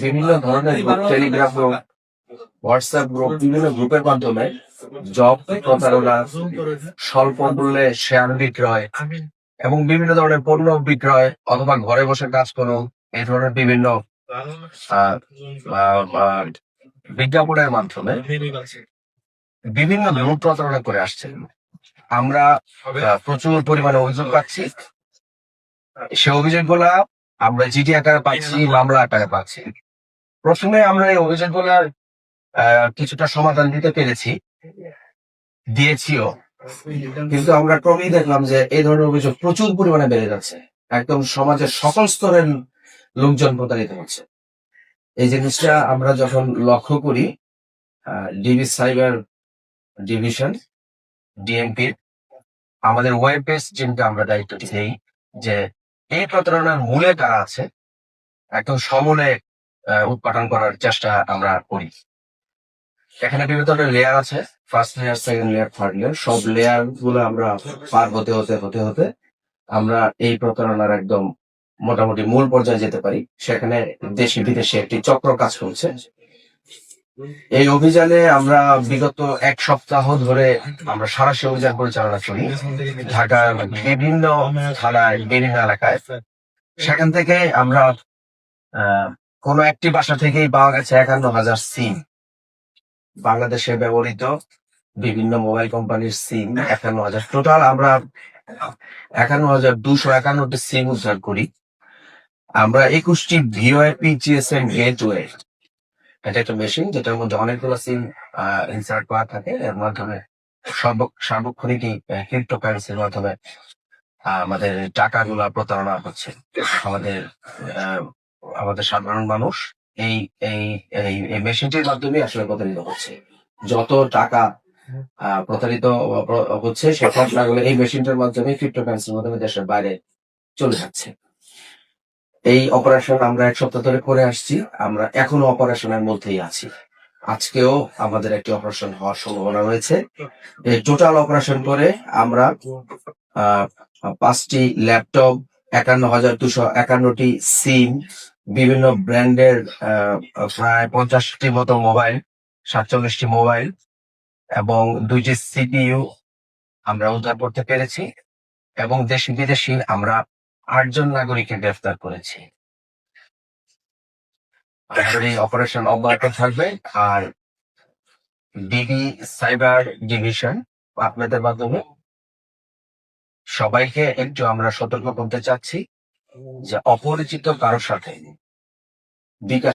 বিভিন্ন ধরনের group, Telegram group, WhatsApp group, বিভিন্ন গ্রুপের মাধ্যমে জব প্রতারণা, স্বল্প মূল্যে শেয়ার বিক্রয় এবং বিভিন্ন ধরনের পণ্য বিক্রয় অথবা ঘরে বসে কাজ করুন, এই ধরনের বিভিন্ন আহ, আহ, আহ, বিজ্ঞাপনের মাধ্যমে বিভিন্ন গ্রুপ প্রতারণা করে আসছে। আমরা প্রচুর পরিমাণে অভিযোগ পাচ্ছি। সে অভিযোগগুলা আমরা চিঠি আকারে পাচ্ছি, মামলা আকারে পাচ্ছি। প্রথমে আমরা এই অভিযোগগুলার কিছুটা সমাধান দিতে পেরেছি, দিয়েছিও, কিন্তু আমরা ক্রমেই দেখলাম যে এই ধরনের অভিযোগ প্রচুর পরিমাণে বেড়ে যাচ্ছে। একদম সমাজের সকল স্তরের লোকজন প্রতারিত হচ্ছে। এই জিনিসটা আমরা যখন লক্ষ্য করি, ডিবি সাইবার ডিভিশন, ডিএমপি, আমাদের ওয়েব পেজ চিন্তা আমরা দায়িত্বটি নেই যে এই প্রতারণার মূলে কারা আছে, একদম সমূলে উৎপাদন করার চেষ্টা আমরা করি। এখানে বিভিন্ন ধরনের লেয়ার আছে, first layer, second layer, third layer. সব লেয়ার গুলো আমরা পার হতে হতে হতে হতে আমরা এই প্রতারণার একদম মোটামুটি মূল পর্যায়ে যেতে পারি। সেখানে দেশি বিদেশে একটি চক্র কাজ করছে। এই অভিযানে আমরা বিগত এক সপ্তাহ ধরে আমরা সারাশি অভিযান পরিচালনা করি ঢাকার বিভিন্ন থানায়, বিভিন্ন এলাকায়। সেখান থেকে আমরা কোন একটি বাসা থেকেই পাওয়া গেছে 51,000 সিম। বাংলাদেশে ব্যবহৃত বিভিন্ন মোবাইল কোম্পানির সিম 51,000। টোটাল আমরা 51,251টি সিম উদ্ধার করি। আমরা 21টি ভিওআইপি জিএসএম গেটওয়ে, এটা একটা মেশিন যেটার মধ্যে অনেকগুলো সিম ইনসার্ট করা থাকে। এর মাধ্যমে সার্বক্ষণিকই ক্রিপ্টোকারেন্সির মাধ্যমে আমাদের টাকাগুলা প্রতারণা হচ্ছে। আমাদের সাধারণ মানুষ এই এই এই মেশিনটির মাধ্যমে আসলে প্রতারিত হচ্ছে। যত টাকা প্রতারিত হচ্ছে সে টাকাগুলো এই মেশিনটার মাধ্যমে, ক্রিপ্টোকারেন্সির মাধ্যমে দেশের বাইরে চলে যাচ্ছে। এই অপারেশন আমরা এক সপ্তাহ ধরে করে আসছি। আমরা এখনো অপারেশনের মধ্যেই আছি। আজকেও আমাদের একটি অপারেশন হওয়ার সম্ভাবনা রয়েছে। এই টোটাল অপারেশন করে আমরা 5টি ল্যাপটপ, 51,251টি সিম, বিভিন্ন ব্র্যান্ডের প্রায় 50টি মতো মোবাইল, 47টি মোবাইল এবং 2টি সিপিইউ আমরা উদ্ধার করতে পেরেছি এবং দেশি বিদেশি আমরা 8 জন নাগরিককে গ্রেফতার করেছি। আমাদের এই অপারেশন অব্যাহত থাকবে। আর ডিবি সাইবার ডিভিশন আপনাদের মাধ্যমে সবাইকে একটু আমরা সতর্ক করতে চাচ্ছি যে অপরিচিত কারোর সাথে বিকাশ